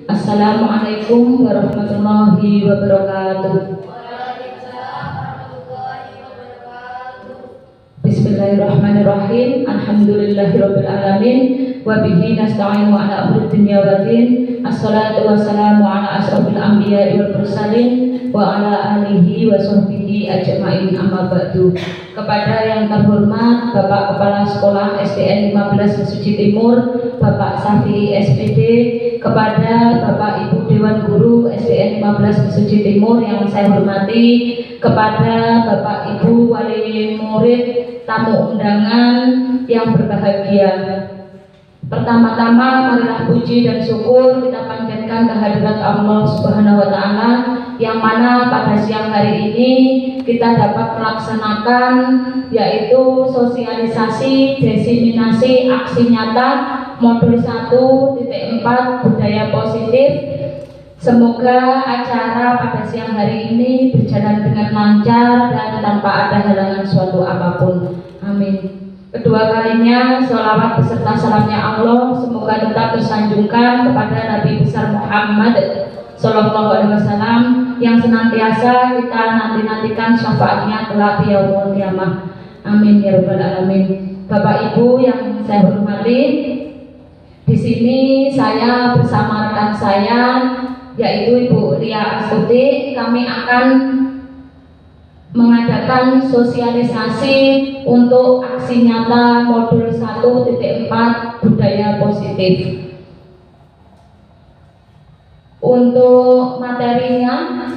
Assalamualaikum warahmatullahi wabarakatuh. Bismillahirrahmanirrahim. Alhamdulillahirabbil alamin wa bihi nasta'inu ala umuri dunya waddin. Assalatu wassalamu ala asrofil anbiya'i wal mursalin wa ala alihi wa sahbihi ajma'in, amma ba'du. Kepada yang terhormat Bapak Kepala Sekolah SDN 15 Mesuji Timur, Bapak Safi SPD, kepada Bapak Ibu Dewan Guru SDN 15 Mesuji Timur yang saya hormati, kepada Bapak Ibu Wali Murid, tamu undangan yang berbahagia. Pertama-tama marilah puji dan syukur kita panjatkan kehadirat Allah Subhanahu wa taala, yang mana pada siang hari ini kita dapat melaksanakan yaitu sosialisasi diseminasi aksi nyata modul 1.4 budaya positif. Semoga acara pada siang hari ini berjalan dengan lancar dan tanpa ada halangan suatu apapun. Amin. Kedua kalinya sholawat beserta salamnya Allah semoga tetap tersanjungkan kepada Nabi besar Muhammad Sallallahu Alaihi Wasallam yang senantiasa kita nanti-nantikan syafaatnya kelak di yaumul qiyamah. Amin ya rabbal alamin. Bapak Ibu yang saya hormati, di sini saya bersama rekan saya yaitu Ibu Lia Astuti, kami akan mengadakan sosialisasi untuk aksi nyata modul 1.4 budaya positif. Untuk materinya,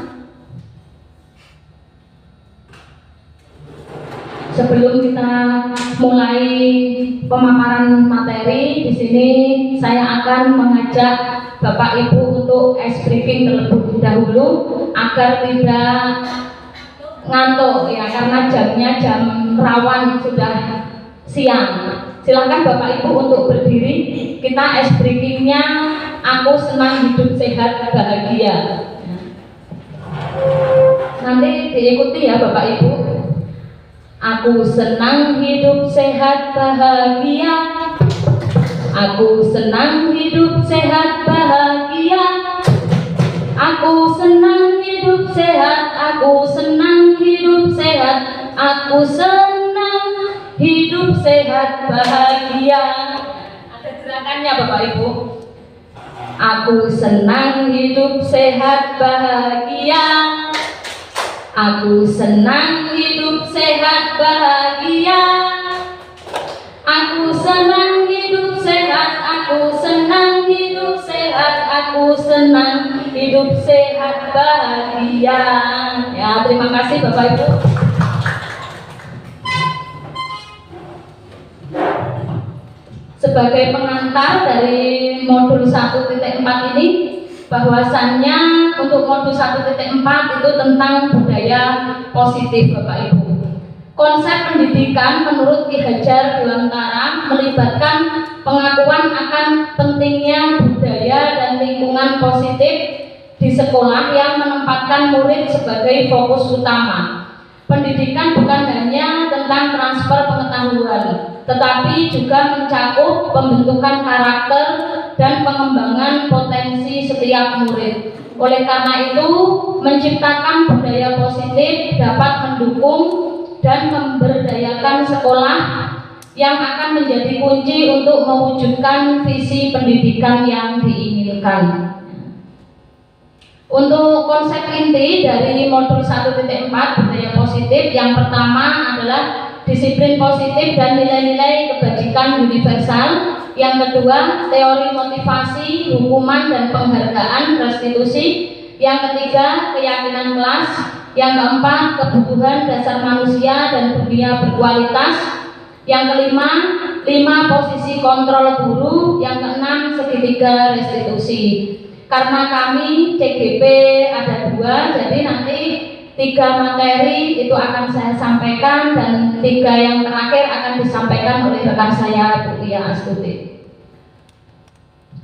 sebelum kita mulai pemaparan materi, di sini saya akan mengajak Bapak Ibu untuk ice briefing terlebih dahulu agar tidak ngantuk ya, karena jamnya jam rawan sudah siang. Silakan Bapak Ibu untuk berdiri. Kita ice briefingnya aku senang hidup sehat bahagia. Nanti diikuti ya Bapak Ibu. Aku senang hidup sehat bahagia. Aku senang hidup sehat bahagia. Aku senang hidup sehat. Aku senang hidup sehat. Aku senang hidup sehat bahagia. Ada gerakannya Bapak Ibu. Aku senang hidup sehat bahagia. Aku senang hidup sehat bahagia. Aku senang hidup sehat. Aku senang hidup sehat. Aku senang hidup sehat bahagia. Ya, terima kasih Bapak Ibu. Sebagai pengantar dari modul 1.4 ini, bahwasannya untuk modul 1.4 itu tentang budaya positif Bapak Ibu. Konsep pendidikan menurut Ki Hajar Dewantara melibatkan pengakuan akan pentingnya budaya dan lingkungan positif di sekolah yang menempatkan murid sebagai fokus utama. Pendidikan bukan hanya tentang transfer pengetahuan, tetapi juga mencakup pembentukan karakter dan pengembangan potensi setiap murid. Oleh karena itu, menciptakan budaya positif dapat mendukung dan memberdayakan sekolah yang akan menjadi kunci untuk mewujudkan visi pendidikan yang diinginkan. Untuk konsep inti dari modul 1.4 budaya positif, yang pertama adalah disiplin positif dan nilai-nilai kebajikan universal. Yang kedua, teori motivasi, hukuman dan penghargaan restitusi. Yang ketiga, keyakinan kelas. Yang keempat, kebutuhan dasar manusia dan dunia berkualitas. Yang kelima, 5 posisi kontrol guru. Yang keenam, segitiga restitusi. Karena kami CGP ada 2, jadi nanti 3 materi itu akan saya sampaikan dan 3 yang terakhir akan disampaikan oleh rekan saya Bu Lia Astuti.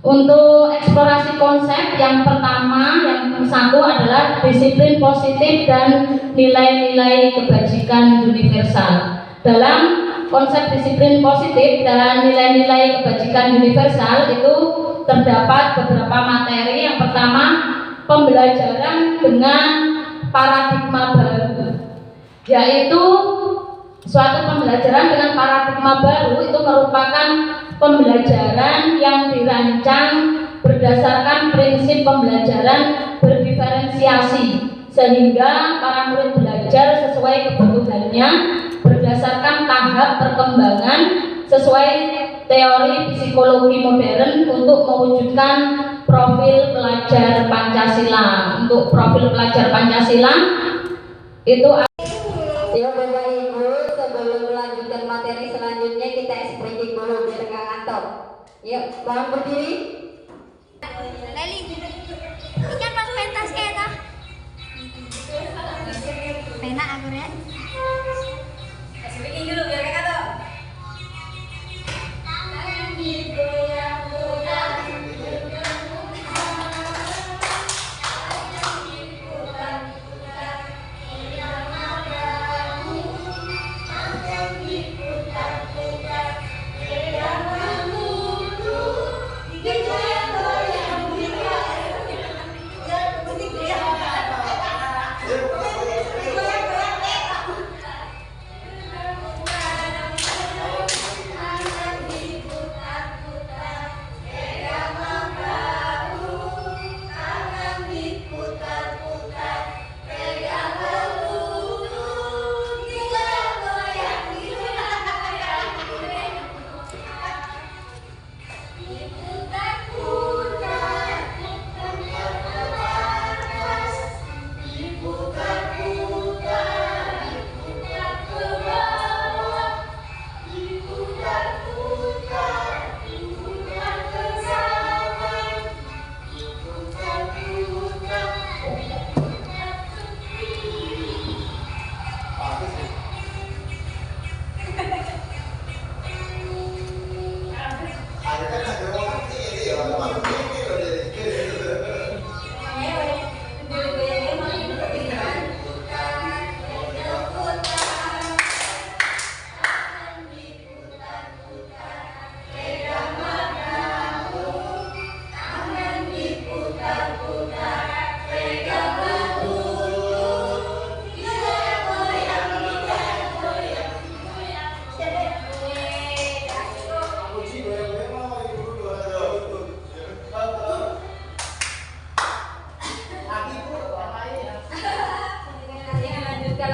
Untuk eksplorasi konsep, yang pertama, yang satu adalah disiplin positif dan nilai-nilai kebajikan universal. Dalam konsep disiplin positif dan nilai-nilai kebajikan universal itu terdapat beberapa materi. Yang pertama, pembelajaran dengan paradigma baru, yaitu suatu pembelajaran dengan paradigma baru itu merupakan pembelajaran yang dirancang berdasarkan prinsip pembelajaran berdiferensiasi, sehingga para murid belajar sesuai kebutuhannya berdasarkan tahap perkembangan sesuai teori psikologi modern untuk mewujudkan profil pelajar Pancasila. Untuk profil pelajar Pancasila itu ya Bapak Ibu, sebelum melanjutkan materi selanjutnya kita ekspresi dulu biar nggak ngantuk. Yuk, mohon berdiri. Leli, ikan pas pentas kayak ta? Pena aku ya. Kasih bikin dulu biar nggak ngantuk.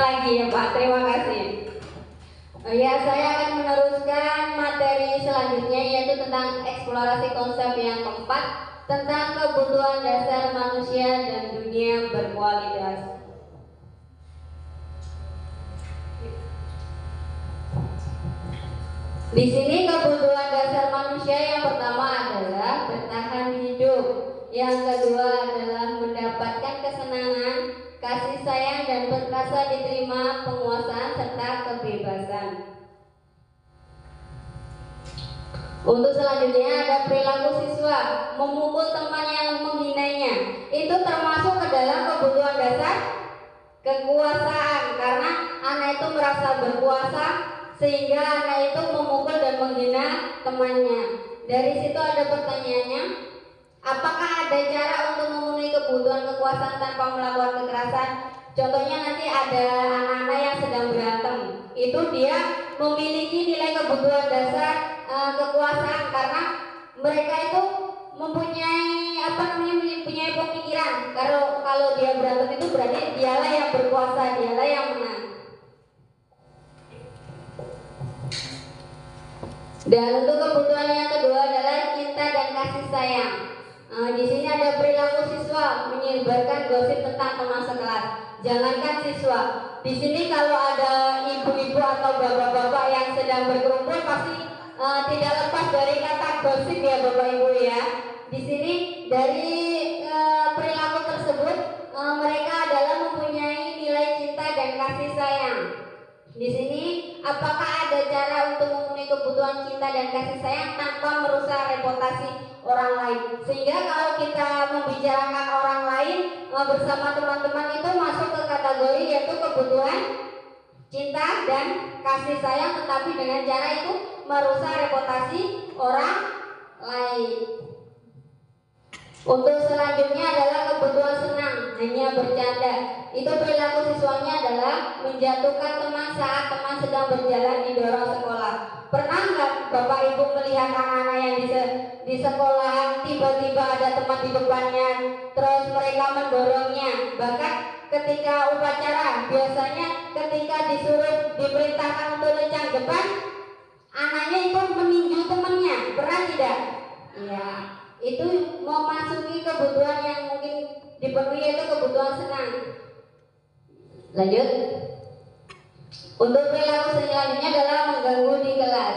Lagi ya Pak, terima kasih. Ya, saya akan meneruskan materi selanjutnya, yaitu tentang eksplorasi konsep yang keempat, tentang kebutuhan dasar manusia dan dunia berkualitas. Di sini kebutuhan dasar manusia yang pertama adalah bertahan hidup, yang kedua adalah mendapatkan kesenangan, kasih sayang dan berkasa diterima, penguasaan serta kebebasan. Untuk selanjutnya ada perilaku siswa, memukul teman yang menghinanya. Itu termasuk ke dalam kebutuhan dasar kekuasaan, karena anak itu merasa berkuasa sehingga anak itu memukul dan menghina temannya. Dari situ ada pertanyaannya, apakah ada cara untuk memenuhi kebutuhan kekuasaan tanpa melakukan kekerasan? Contohnya nanti ada anak-anak yang sedang berantem, itu dia memiliki nilai kebutuhan dasar kekuasaan karena mereka itu mempunyai mempunyai pemikiran kalau dia berantem itu berarti dialah yang berkuasa, dialah yang menang. Dan untuk kebutuhan yang kedua adalah cinta dan kasih sayang. Di sini ada perilaku siswa menyebarkan gosip tentang teman sekelas. Jangankan siswa, di sini kalau ada ibu-ibu atau bapak-bapak yang sedang berkerumun pasti tidak lepas dari kata gosip ya Bapak Ibu ya. Di sini dari perilaku tersebut mereka adalah mempunyai nilai cinta dan kasih sayang. Di sini apakah ada cara untuk memenuhi kebutuhan cinta dan kasih sayang tanpa merusak reputasi orang lain? Sehingga kalau kita membicarakan orang lain bersama teman-teman itu masuk ke kategori yaitu kebutuhan cinta dan kasih sayang, tetapi dengan cara itu merusak reputasi orang lain. Untuk selanjutnya adalah kebutuhan senang, hanya bercanda. Itu perilaku siswanya adalah menjatuhkan teman saat teman sedang berjalan didorong sekolah. Pernah nggak Bapak Ibu melihat anak-anak yang di sekolahan tiba-tiba ada teman di depannya, terus mereka mendorongnya? Bahkan ketika upacara, biasanya ketika disuruh diperintahkan untuk lencang depan, anaknya itu meninju temannya. Pernah tidak? Ya, itu memasuki kebutuhan yang mungkin dipenuhi, yaitu kebutuhan senang. Lanjut. Untuk perilaku selanjutnya adalah mengganggu di kelas.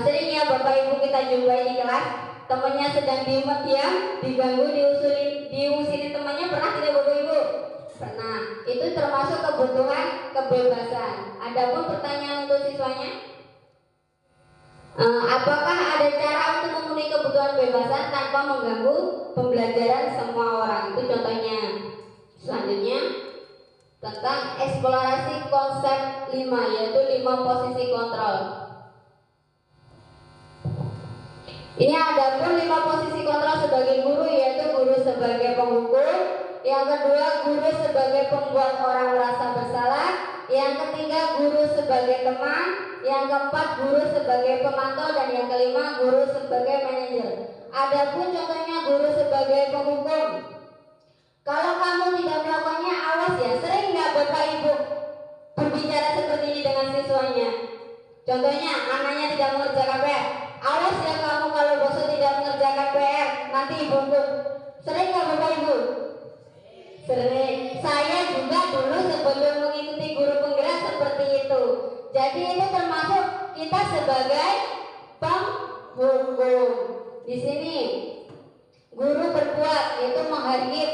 Sering ya Bapak Ibu kita jumpai di kelas, temannya sedang diam, diganggu, diusili temannya. Pernah tidak Bapak Ibu? Pernah. Itu termasuk kebutuhan kebebasan. Adapun pertanyaan untuk siswanya, apakah ada cara untuk memenuhi kebutuhan kebebasan tanpa mengganggu pembelajaran semua orang? Itu contohnya. Selanjutnya tentang eksplorasi konsep 5, yaitu 5 posisi kontrol. Ini ada pun 5 posisi kontrol sebagai guru, yaitu guru sebagai penghukum, yang kedua guru sebagai pembuat orang merasa bersalah, yang ketiga guru sebagai teman, yang keempat guru sebagai pemantau, dan yang kelima guru sebagai manajer. Adapun contohnya guru sebagai penghukum. Kalau kamu tidak melakukannya, awas ya. Sering nggak Bapak Ibu berbicara seperti ini dengan siswanya? Contohnya anaknya tidak mengerjakan PR, awas ya kamu kalau besok tidak mengerjakan PR, nanti ibu hukum. Sering nggak Bapak Ibu? Sering. Saya juga dulu sebelum mengikuti guru penggerak seperti itu. Jadi itu termasuk kita sebagai penghukum. Di sini guru berbuat, yaitu menghardik,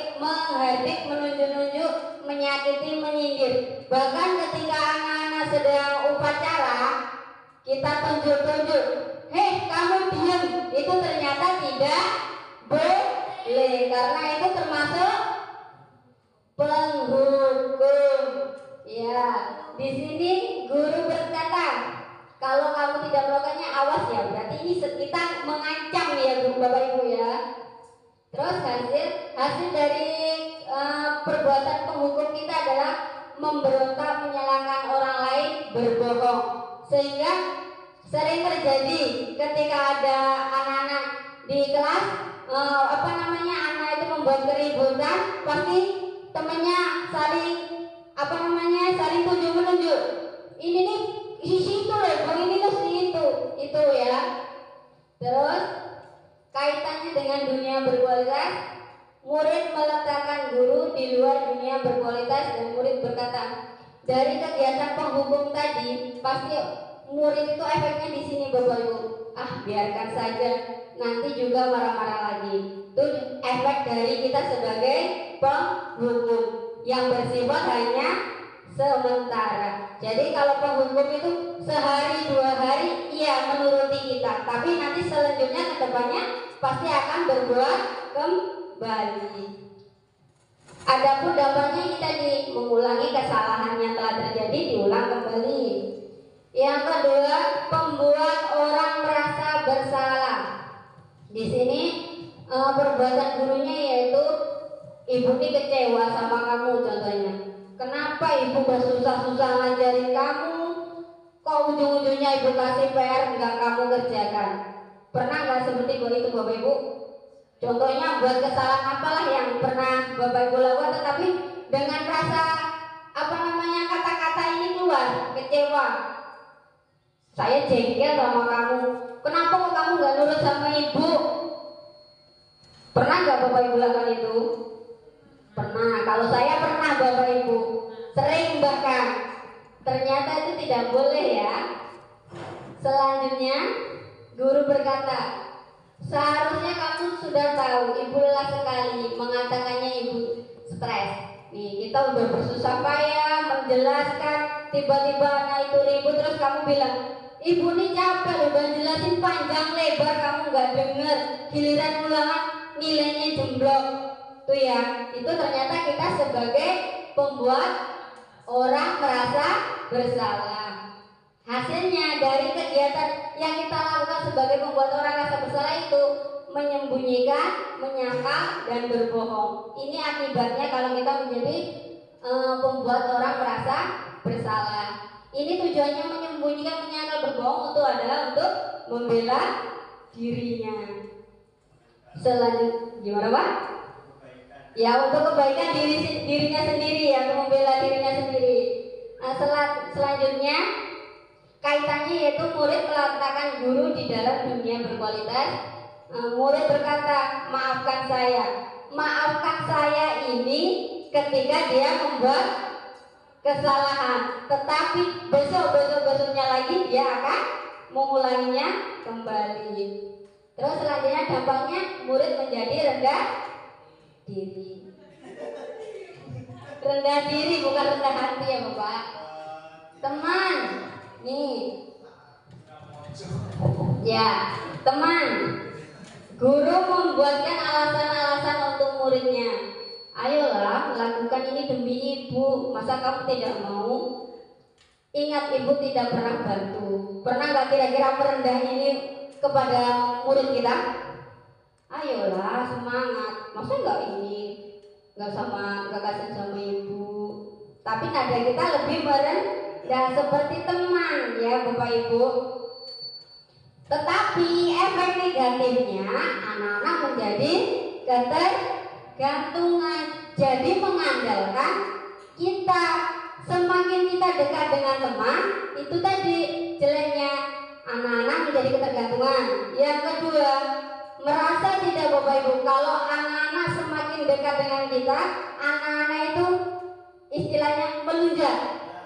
menunjuk-nunjuk, menyakiti, menyindir. Bahkan ketika anak-anak sedang upacara, kita tunjuk-tunjuk, hei kamu diam, itu ternyata tidak boleh, karena itu termasuk penghukum. Ya, di sini guru berkata, kalau kamu tidak melakukannya, awas ya. Berarti ini kita mengancam ya Bapak Ibu ya. Terus hasil dari perbuatan penghukum kita adalah memberontak, menyalahkan orang lain, berbohong. Sehingga sering terjadi ketika ada anak-anak di kelas, anak itu membuat keributan, pasti temannya saling saling tunjuk menunjuk. Ini nih si situ loh, ini tuh si itu ya. Terus kaitannya dengan dunia berkualitas, murid meletakkan guru di luar dunia berkualitas, dan murid berkata, dari kegiatan penghukum tadi pasti murid itu efeknya di sini Bapak Ibu. Biarkan saja, nanti juga marah-marah lagi. Itu efek dari kita sebagai penghukum yang bersifat hanya sementara. Jadi kalau penghukum itu sehari 2 hari iya menuruti kita, tapi nanti selanjutnya ke depannya pasti akan berbuat kembali. Adapun dampaknya ini tadi, mengulangi kesalahan yang telah terjadi, diulang kembali. Yang kedua, pembuat orang merasa bersalah. Di sini perbuatan gurunya yaitu ibu ini kecewa sama kamu contohnya. Kenapa ibu bersusah-susah ngajarin kamu, kok ujung-ujungnya ibu kasih PR nggak kamu kerjakan? Pernah nggak seperti itu Bapak Ibu? Contohnya buat kesalahan apalah yang pernah Bapak Ibu lakukan, tetapi dengan rasa kata-kata ini keluar, kecewa. Saya jengkel sama kamu. Kenapa kok kamu nggak nurut sama ibu? Pernah nggak Bapak Ibu lakukan itu? Pernah. Kalau saya pernah Bapak Ibu, sering bahkan. Ternyata itu tidak boleh ya. Selanjutnya guru berkata, seharusnya kamu sudah tahu ibu lelah sekali, mengatakannya ibu stres. Nih kita udah bersusah payah menjelaskan, tiba-tiba anak itu ribut, terus kamu bilang, ibu nih capek udah jelasin panjang lebar, kamu nggak denger, giliran ulangan nilainya jemblok. Tuh ya, itu ternyata kita sebagai pembuat orang merasa bersalah. Hasilnya dari kegiatan yang kita lakukan sebagai pembuat orang merasa bersalah itu menyembunyikan, menyangkal, dan berbohong. Ini akibatnya kalau kita menjadi pembuat orang merasa bersalah. Ini tujuannya menyembunyikan, menyangkal, berbohong itu adalah untuk membela dirinya. Selanjutnya, gimana Pak? Ya, untuk kebaikan dirinya sendiri ya, untuk membela dirinya sendiri. Selanjutnya kaitannya yaitu murid meletakkan guru di dalam dunia berkualitas. Murid berkata, maafkan saya. Maafkan saya ini ketika dia membuat kesalahan, tetapi besoknya lagi dia akan mengulanginya kembali. Terus selanjutnya dampaknya murid menjadi rendah diri. Rendah diri bukan rendah hati ya Bapak. Teman, nih. Ya, teman. Guru membuatkan alasan-alasan untuk muridnya. Ayolah, lakukan ini demi ibu. Masa kamu tidak mau? Ingat, ibu tidak pernah bantu. Pernah nggak kira-kira merendah ini kepada murid kita? Ayolah, semangat. Masa nggak ini? Nggak kasihan sama ibu. Tapi nada kita lebih merendah seperti teman ya Bapak Ibu. Tetapi efek negatifnya anak-anak menjadi ketergantungan. Jadi mengandalkan kita, semakin kita dekat dengan teman, itu tadi jeleknya anak-anak menjadi ketergantungan. Yang kedua, merasa tidak Bapak Ibu, kalau anak-anak semakin dekat dengan kita, anak-anak itu istilahnya melunjak.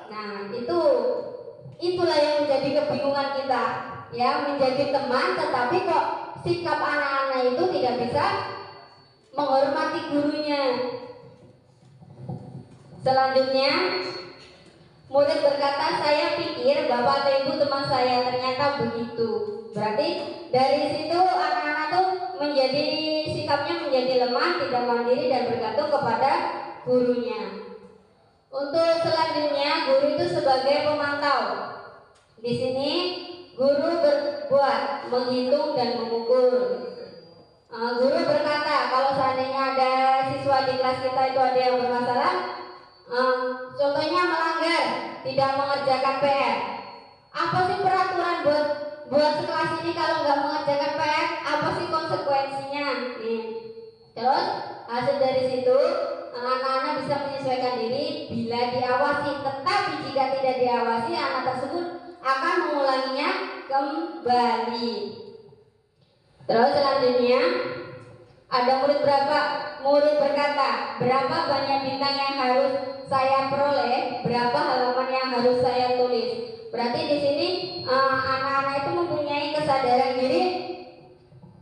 Nah, itulah yang menjadi kebingungan kita. Ya, menjadi teman tetapi kok sikap anak-anak itu tidak bisa menghormati gurunya. Selanjutnya murid berkata, saya pikir bapak atau ibu teman saya, ternyata begitu. Berarti dari situ anak-anak tuh menjadi sikapnya menjadi lemah, tidak mandiri dan bergantung kepada gurunya. Untuk selanjutnya guru itu sebagai pemantau. Di sini guru berbuat menghitung dan mengukur. Guru berkata, kalau seandainya ada siswa di kelas kita itu ada yang bermasalah, contohnya melanggar, tidak mengerjakan PR. Apa sih peraturan buat sekelas ini kalau nggak mengerjakan PR? Apa sih konsekuensinya? Nih. Terus hasil dari situ anak-anak bisa menyesuaikan diri bila diawasi. Tetapi jika tidak diawasi, anak tersebut akan mengulanginya kembali. Terus selanjutnya ada murid berkata, berapa banyak bintang yang harus saya peroleh, berapa halaman yang harus saya tulis. Berarti di sini anak-anak itu mempunyai kesadaran diri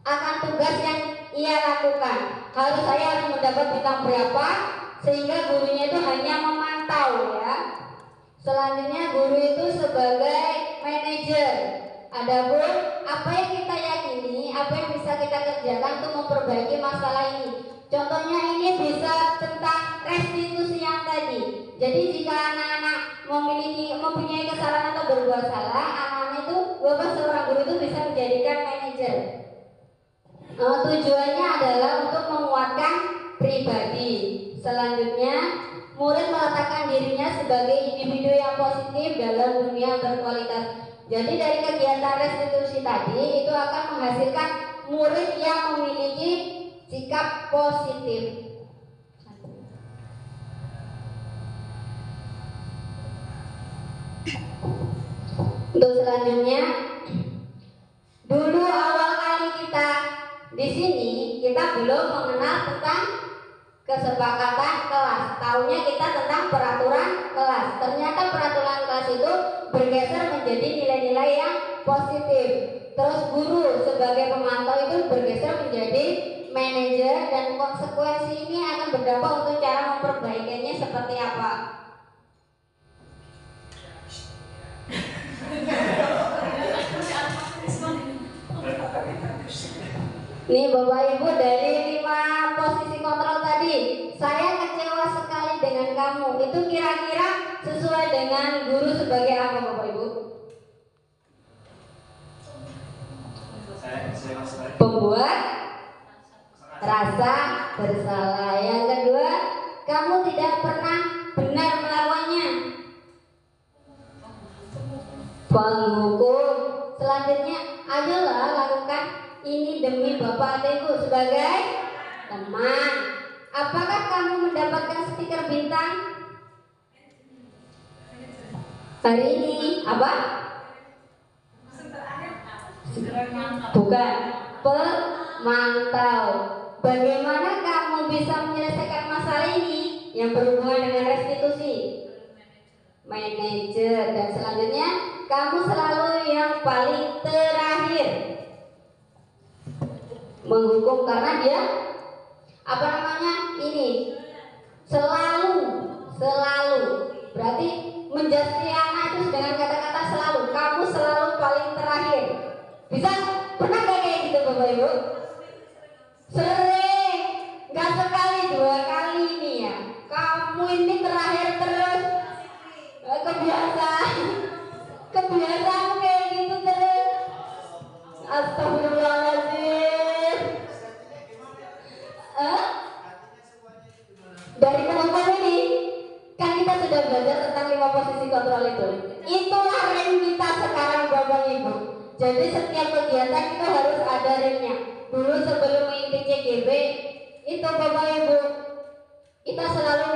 akan tugas yang ia lakukan. Saya harus mendapat bintang berapa, sehingga gurunya itu hanya memantau ya. Selanjutnya guru itu sebagai manajer. Adapun apa yang kita yakini, apa yang bisa kita kerjakan untuk memperbaiki masalah ini. Contohnya ini bisa tentang restitusi yang tadi. Jadi jika anak-anak mempunyai kesalahan atau berbuat salah, anak-anak itu, bapak seorang guru itu bisa menjadikan manajer. Tujuannya adalah untuk menguatkan pribadi. Selanjutnya murid meletakkan dirinya sebagai individu yang positif dalam dunia berkualitas. Jadi dari kegiatan restitusi tadi itu akan menghasilkan murid yang memiliki sikap positif. Untuk selanjutnya, dulu awal kali kita di sini kita belum mengenal tentang kesepakatan kelas. Taunya kita tentang peraturan kelas. Ternyata peraturan kelas itu bergeser menjadi nilai-nilai yang positif. Terus guru sebagai pemantau itu bergeser menjadi manajer, dan konsekuensi ini akan berdampak untuk cara memperbaikinya seperti apa. Nih Bapak Ibu, dari 5 posisi kontrol tadi, saya kecewa sekali dengan kamu. Itu kira-kira sesuai dengan guru sebagai apa Bapak Ibu? Saya kecewa sekali. Pembuat merasa bersalah. Yang kedua, kamu tidak pernah benar melakukannya. Penghukum. Selanjutnya, ayolah lakukan ini demi Bapak atau Ibu sebagai teman. Apakah kamu mendapatkan stiker bintang hari ini? Apa? Bukan. Pemantau. Bagaimana kamu bisa menyelesaikan masalah ini yang berhubungan dengan restitusi? Manajer. Dan selanjutnya, kamu selalu yang paling terakhir. Menghukum karena dia apa namanya ini selalu berarti menjadi anak itu dengan kata-kata selalu. Kamu selalu paling terakhir. Bisa pernah gak kayak gitu Bapak Ibu? Sering, gak sekali 2 kali ini ya. Kamu ini terakhir terus. Kebiasaan kayak gitu terus. Astagfirullahaladzim. Dari kelompok ini kan kita sudah belajar tentang 5 posisi kontrol itu. Itulah rem kita sekarang Bapak Ibu. Jadi setiap kegiatan kita harus ada remnya. Dulu sebelum mengikuti CGB itu Bapak Ibu, kita selalu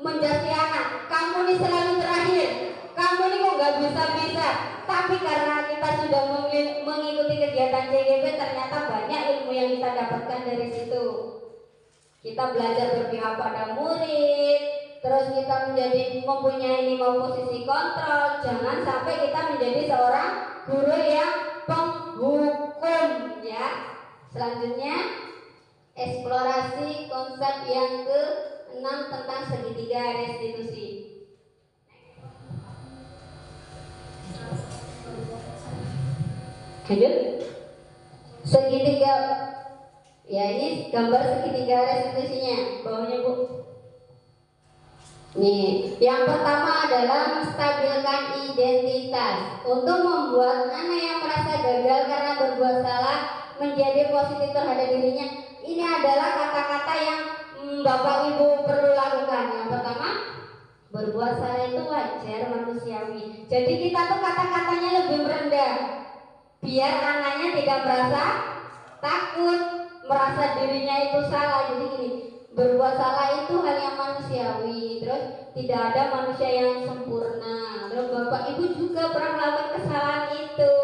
menjadi anak. Kamu ini selalu terakhir. Kamu ini kok nggak bisa. Tapi karena kita sudah mengikuti kegiatan CGB, ternyata banyak ilmu yang kita dapatkan dari situ. Kita belajar berpihak pada murid, terus kita mempunyai 5 posisi kontrol. Jangan sampai kita menjadi seorang guru yang penghukum ya. Selanjutnya eksplorasi konsep yang ke-6 tentang segitiga restitusi. Lanjut. Segitiga. Ya, ini gambar segitiga restitusinya. Bawahnya Bu. Nih, yang pertama adalah menstabilkan identitas. Untuk membuat anak yang merasa gagal karena berbuat salah menjadi positif terhadap dirinya. Ini adalah kata-kata yang Bapak Ibu perlu lakukan. Yang pertama, berbuat salah itu wajar, manusiawi. Jadi kita tuh kata-katanya lebih merendah, biar anaknya tidak merasa takut, merasa dirinya itu salah. Jadi gini, berbuat salah itu hal yang manusiawi. Terus tidak ada manusia yang sempurna. Terus Bapak Ibu juga pernah melakukan kesalahan itu.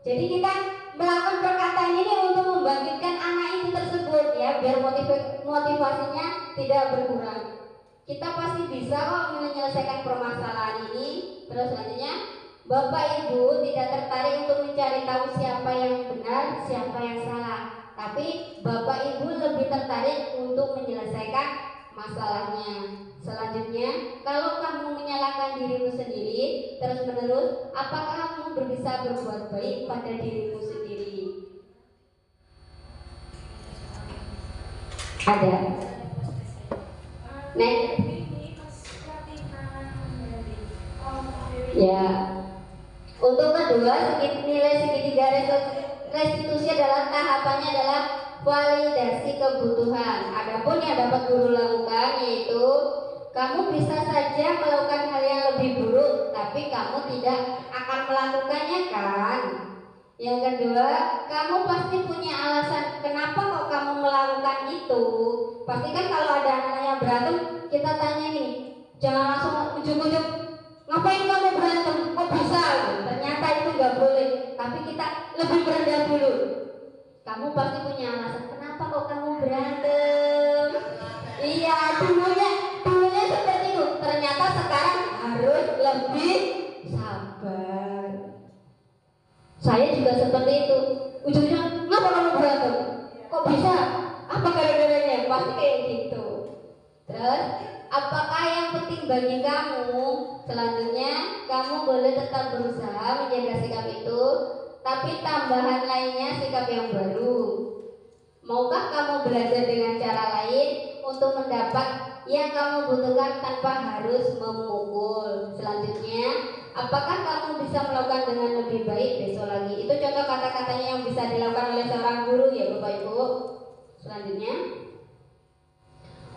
Jadi kita melakukan perkataan ini untuk membangkitkan anak itu tersebut ya, biar motivasinya tidak berkurang. Kita pasti bisa kok menyelesaikan permasalahan ini. Terus selanjutnya, Bapak Ibu tidak tertarik untuk mencari tahu siapa yang benar, siapa yang salah. Tapi Bapak Ibu lebih tertarik untuk menyelesaikan masalahnya. Selanjutnya, kalau kamu menyalahkan dirimu sendiri terus-menerus, apakah kamu bisa berbuat baik pada dirimu sendiri? Ada. Next. Ya. Untuk kedua, nilai segitiga restitusi adalah tahapannya adalah validasi kebutuhan. Adapun yang dapat guru lakukan yaitu kamu bisa saja melakukan hal yang lebih buruk, tapi kamu tidak akan melakukannya kan? Yang kedua, kamu pasti punya alasan kenapa kok kamu melakukan itu. Pasti kan kalau ada anak yang berantem, kita tanya nih, jangan langsung ujuk-ujuk, ngapain kamu berantem? Kok bisa? Ternyata itu nggak boleh. Tapi kita lebih berendah dulu. Kamu pasti punya alasan kenapa kok kamu berantem. Iya, dulunya seperti itu. Ternyata sekarang harus lebih sabar. Saya juga seperti itu. Ujung-ujungnya, kenapa kamu berantem? Kok bisa? Apa gara-garanya? Pasti kayak gitu. Terus, apakah yang penting bagi kamu? Selanjutnya, kamu boleh tetap berusaha menjaga sikap itu, tapi tambahan lainnya sikap yang baru. Maukah kamu belajar dengan cara lain untuk mendapat yang kamu butuhkan tanpa harus memukul? Selanjutnya, apakah kamu bisa melakukan dengan lebih baik besok lagi? Itu contoh kata-katanya yang bisa dilakukan oleh seorang guru ya Bapak Ibu. Selanjutnya,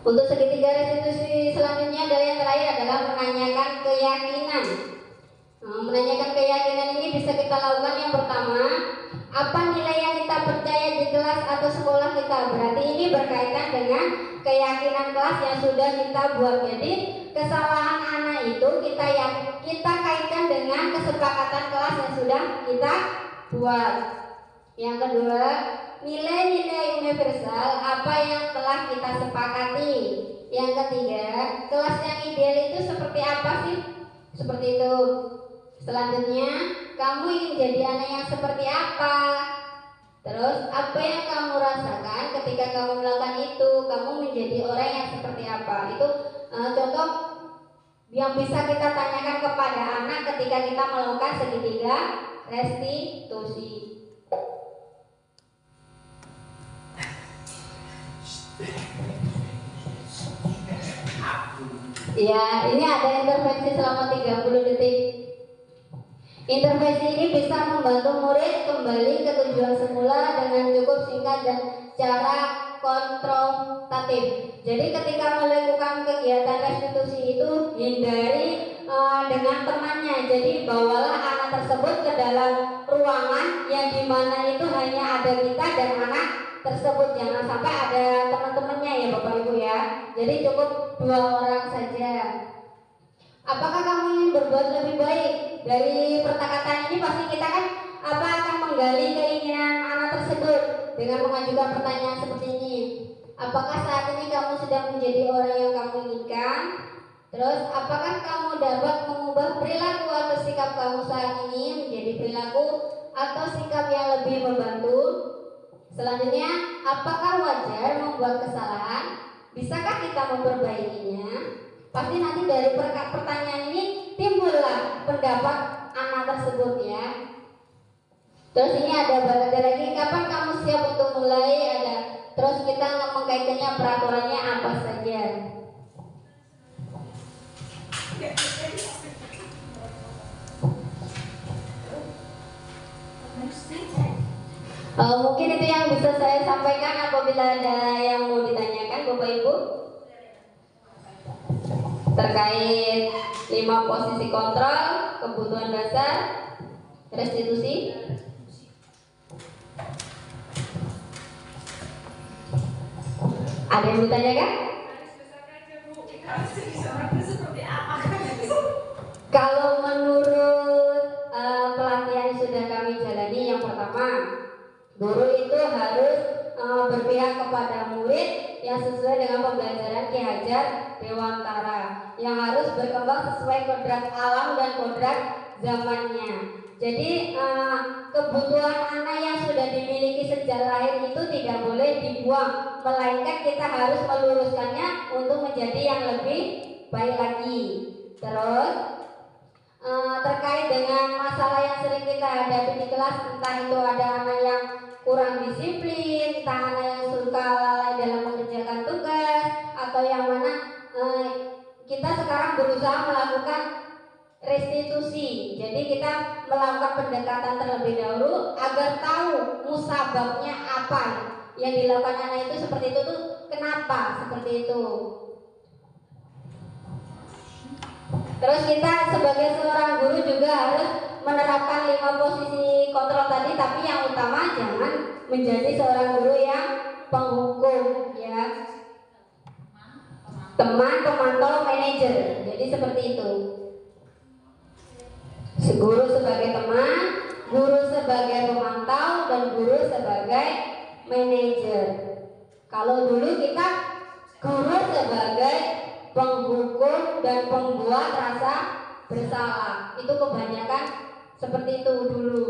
untuk segitiga restitusi selanjutnya adalah yang terakhir adalah menanyakan keyakinan. Menanyakan keyakinan ini bisa kita lakukan yang pertama, apa nilai yang kita percaya di kelas atau sekolah kita. Berarti ini berkaitan dengan keyakinan kelas yang sudah kita buat. Jadi kesalahan anak itu kita kaitkan dengan kesepakatan kelas yang sudah kita buat. Yang kedua, nilai-nilai universal apa yang telah kita sepakati. Yang ketiga, kelas yang ideal itu seperti apa sih? Seperti itu. Selanjutnya, kamu ingin jadi anak yang seperti apa? Terus, apa yang kamu rasakan ketika kamu melakukan itu? Kamu menjadi orang yang seperti apa? Itu contoh yang bisa kita tanyakan kepada anak ketika kita melakukan segitiga restitusi. Ya, ini ada intervensi selama 30 detik. Intervensi ini bisa membantu murid kembali ke tujuan semula dengan cukup singkat dan cara kontrolatif. Jadi ketika melakukan kegiatan restitusi itu hindari dengan temannya. Jadi bawalah anak tersebut ke dalam ruangan yang dimana itu hanya ada kita dan anak tersebut. Jangan sampai ada teman-temannya ya Bapak Ibu ya. Jadi cukup 2 orang saja. Apakah kamu ingin berbuat lebih baik? Dari perkataan ini pasti kita kan akan menggali keinginan anak tersebut dengan mengajukan pertanyaan seperti ini. Apakah saat ini kamu sudah menjadi orang yang kamu inginkan? Terus, apakah kamu dapat mengubah perilaku atau sikap kamu saat ini menjadi perilaku atau sikap yang lebih membantu? Selanjutnya, apakah wajar membuat kesalahan? Bisakah kita memperbaikinya? Pasti nanti dari pertanyaan ini timbullah pendapat anak tersebut ya. Terus ini ada lagi, kapan kamu siap untuk mulai? Ada. Terus kita mengkaitkannya peraturannya apa saja. Mungkin itu yang bisa saya sampaikan. Apabila ada yang mau ditanyakan Bapak Ibu terkait 5 posisi kontrol, kebutuhan dasar, restitusi. Ada yang ditanyakan? Kalau menurut pelatihan yang sudah kami jalani, yang pertama, guru itu harus berpihak kepada murid yang sesuai dengan pembelajaran Ki Hajar Dewantara, yang harus berkembang sesuai kodrat alam dan kodrat zamannya. Jadi kebutuhan anak yang sudah dimiliki sejak lahir itu tidak boleh dibuang, melainkan kita harus meluruskannya untuk menjadi yang lebih baik lagi. Terus terkait dengan masalah yang sering kita hadapi di kelas, entah itu ada anak yang kurang disiplin, entah anak yang suka lalai dalam mengerjakan tugas, atau yang mana kita sekarang berusaha melakukan restitusi. Jadi kita melakukan pendekatan terlebih dahulu agar tahu musababnya apa yang dilakukan anak itu seperti itu tuh kenapa seperti itu. Terus kita sebagai seorang guru juga harus menerapkan 5 posisi kontrol tadi, tapi yang utama jangan menjadi seorang guru yang penghukum ya. Teman, pemantau, manajer. Jadi seperti itu. Guru sebagai teman, guru sebagai pemantau, dan guru sebagai manajer. Kalau dulu kita guru sebagai penghukum dan pembuat rasa bersalah, itu kebanyakan seperti itu dulu.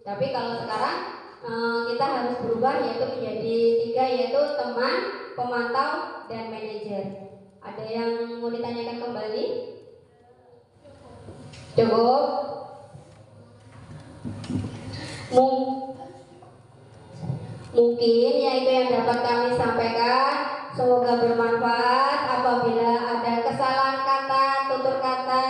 Tapi kalau sekarang kita harus berubah, yaitu menjadi 3, yaitu teman, pemantau, dan manajer. Ada yang mau ditanyakan kembali? Cukup? Mungkin yaitu yang dapat kami sampaikan. Semoga bermanfaat. Apabila ada kesalahan kata, tutur kata,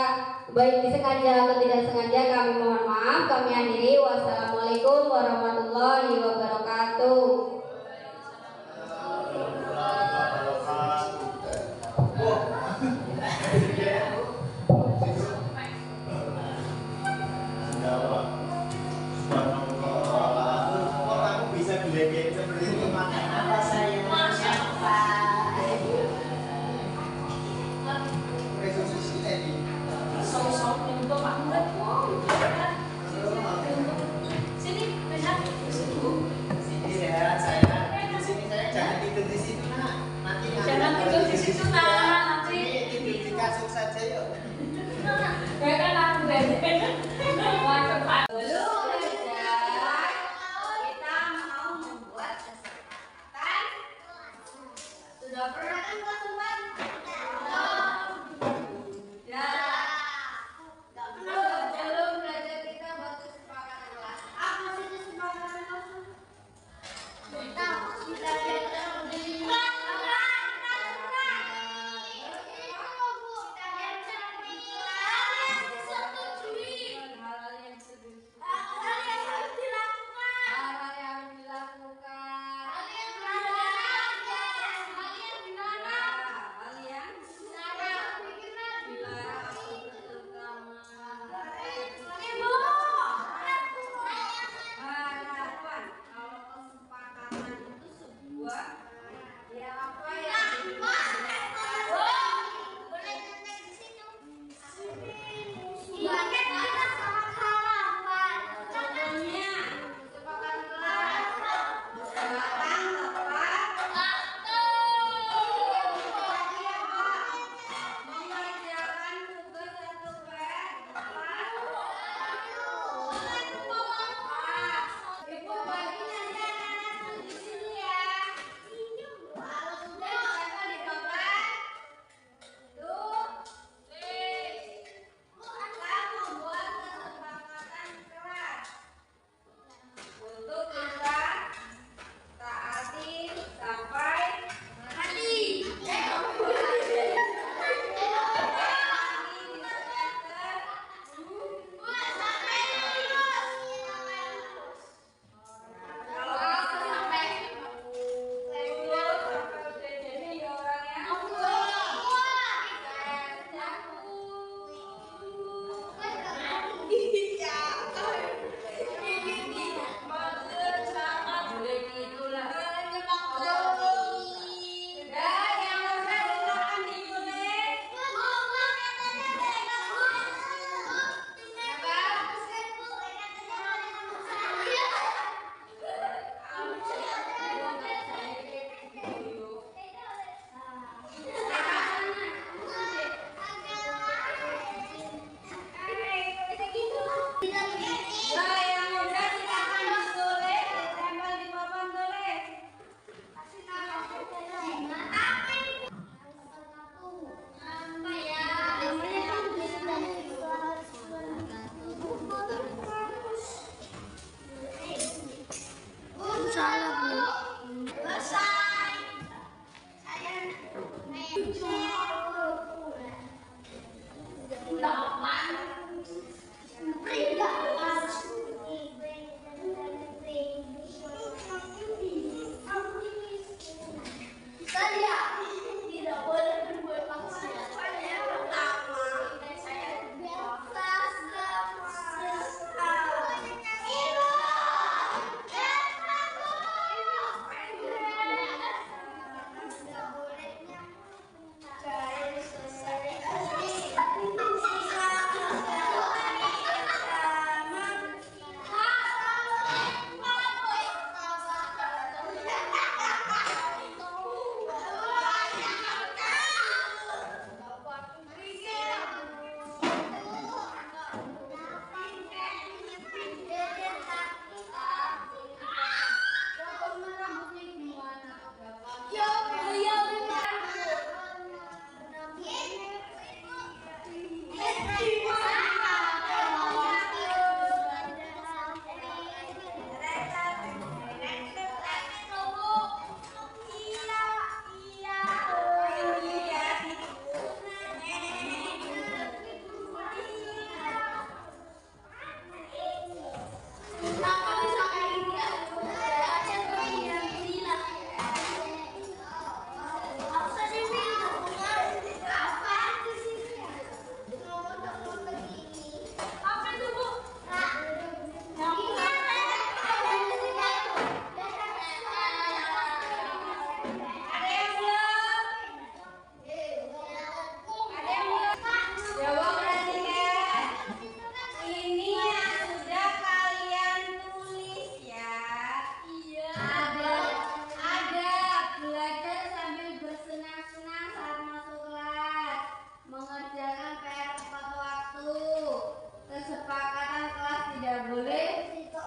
baik disengaja atau tidak sengaja, kami mohon maaf. Kami akhiri. Wassalamualaikum warahmatullahi wabarakatuh.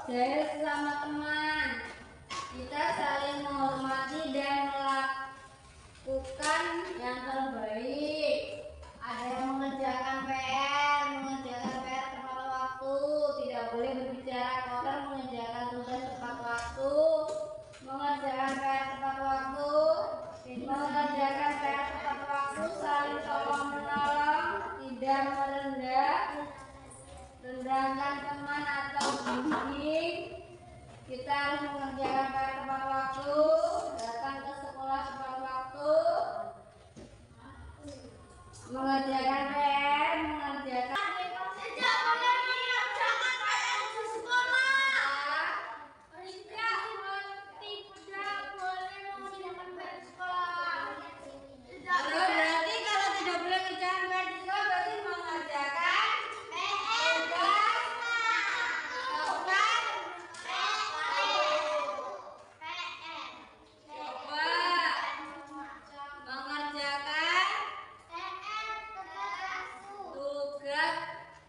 Jahil sesama teman. Kita saling menghormati dan melakukan yang terbaik. Ada yang mengerjakan PR tepat waktu, tidak boleh berbicara kotor, mengerjakan tugas tepat waktu, mengerjakan PR tepat waktu, saling tolong menolong, tidak merendahkan teman atau bimbing. Kita harus mengerjakan PR tepat waktu, datang ke sekolah tepat waktu, mengerjakan PR, mengerjakan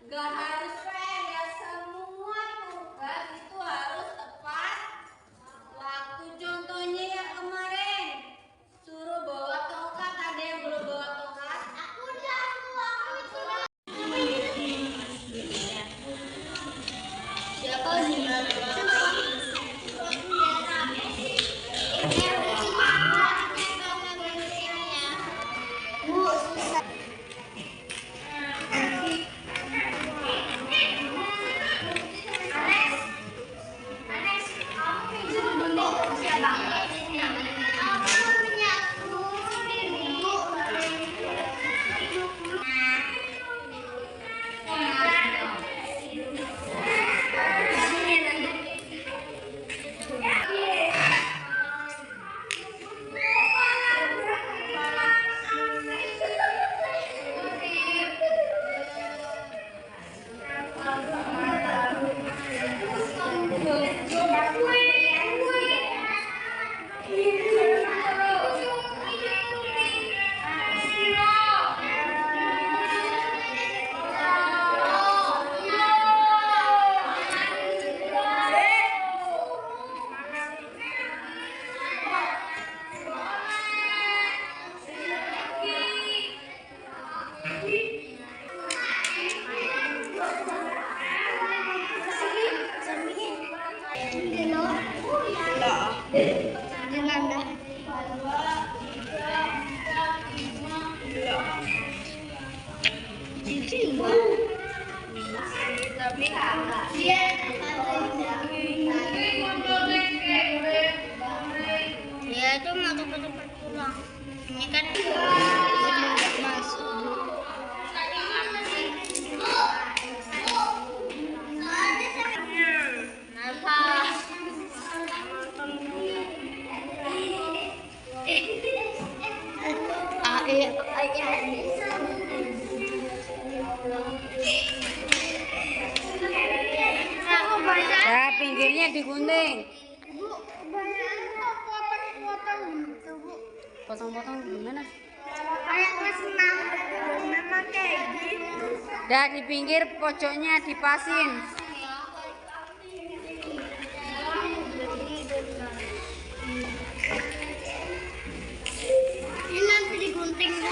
gak harus fair ya, semua tugas itu harus tepat waktu. Contohnya yang kemarin suruh bawa tongkat, ada yang belum bawa tongkat? Aku udah. Siapa sih? Ya itu mau cepat-cepat pulang. Ini kan masuk. Ya, pinggirnya digunting. Bu, banyak potong-potong gitu, Bu. Potong-potong gimana? Kayak senang. Memang kayak gitu. Dah di pinggir pojoknya dipasin. Ini nanti digunting, Bu.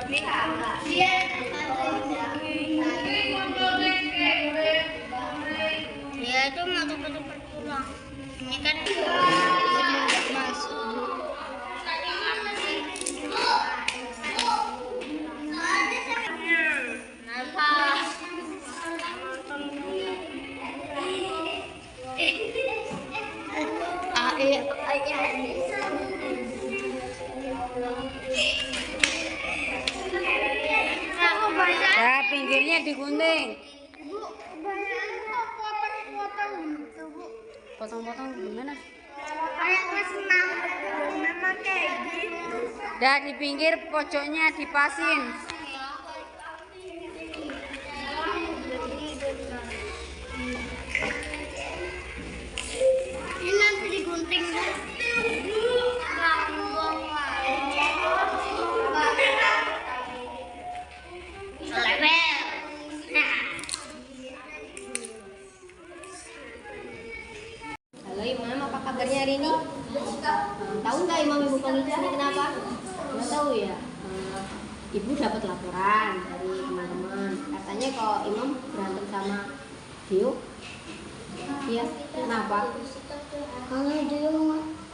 Ya itu mau cepat-cepat pulang. Ini kan masuk. Ya, pinggirnya digunting. Bu, bayangin potong-potong gitu, Bu. Potong-potong gimana? Kayak kelas 6 memang kayak gitu. Dan di pinggir pojoknya dipasin. Ini nanti digunting, Bu. Halo Imam, apa kabarnya hari ini? Tahu nggak Imam ibu panggil di sini kenapa? Nggak tahu ya. Ibu dapat laporan dari teman-teman. Katanya kalau Imam berantem sama Dio. Iya, kenapa? Kalau dia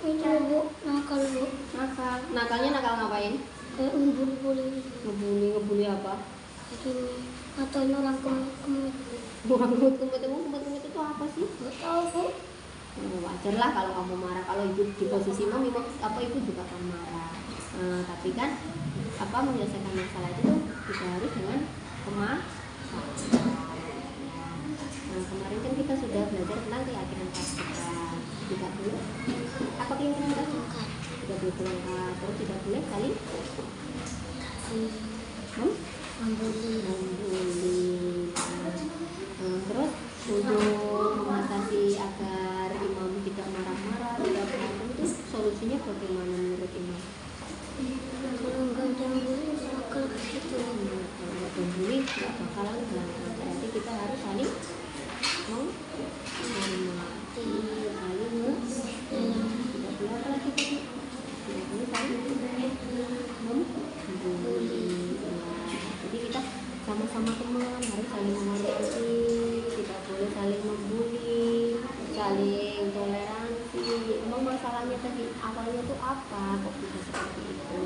itu, Bu, nakal, Bu. Nakal. Nakalnya nakal ngapain? Kayak ngebully-bully. Ngebully apa? Kayak gini. Ngatain orang kemit-kemit. Bukan kumut-kumut itu apa sih? Nggak tahu, Bu. Wajar lah kalau kamu marah. Kalau ibu di posisi Imam apa ibu juga akan marah. Tapi kan apa menyelesaikan masalah itu tuh bisa harus dengan kemaslahatan. Kemarin kan kita sudah belajar tentang keyakinan praktikalan. Tidak boleh apa keyakinan praktikalan? Tidak boleh berlengkap, terus tidak boleh saling membuli. Terus untuk mengatasi agar Imam tidak marah-marah, tidak berantem itu solusinya bagaimana menurut Imam? Kalau nggak ada yang bully, nakal gitu. Kalau nggak membuli nggak bakalan berantem. Berarti kita harus saling menghormati, saling tidak boleh apa lagi tadi? Tidak boleh saling membuli. Jadi kita sama-sama teman harus saling menghormati, tidak boleh saling membuli, saling toleransi. Emang masalahnya tadi awalnya tuh apa kok bisa seperti itu?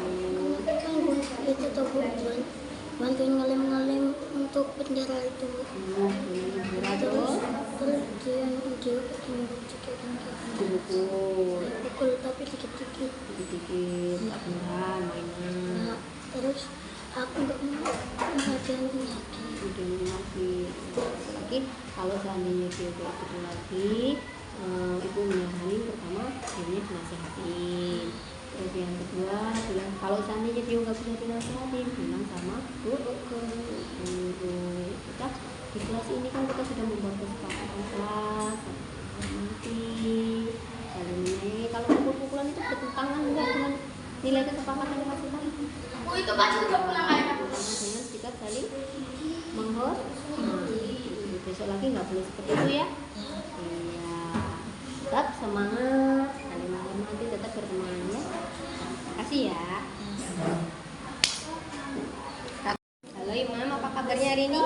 Kan itu tuh, Bu, bantuin ngelem-ngelem untuk bendera itu, Bu. Terus dia bikin cekikan gitu. Dipukul, Pukul tapi dikit-dikit. dikit-dikit, tak beneran mainan. Nah, terus aku nggak mau ngadain lagi. Udah lagi, lagi kalau seandainya dia kayak gitu lagi, ibu menyaranin pertama dia dinasehatin. Terus yang kedua bilang kalau seandainya dia nggak bisa dinasehatin, bilang sama guru. Kita di kelas ini kan kita sudah membuat kesepakatan kelas nanti saling menyayangi. Kalau pukul-pukulan itu bertentangan enggak dengan nilai kesepakatan kelas kita? Oh, itu pasti udah pulang aja. Dengan sikap saling menghormati. Besok lagi nggak boleh seperti itu ya. Iya, tetap semangat, saling menghormati, tetap berteman ya. Makasih ya. Halo Imam, apa kabarnya hari ini?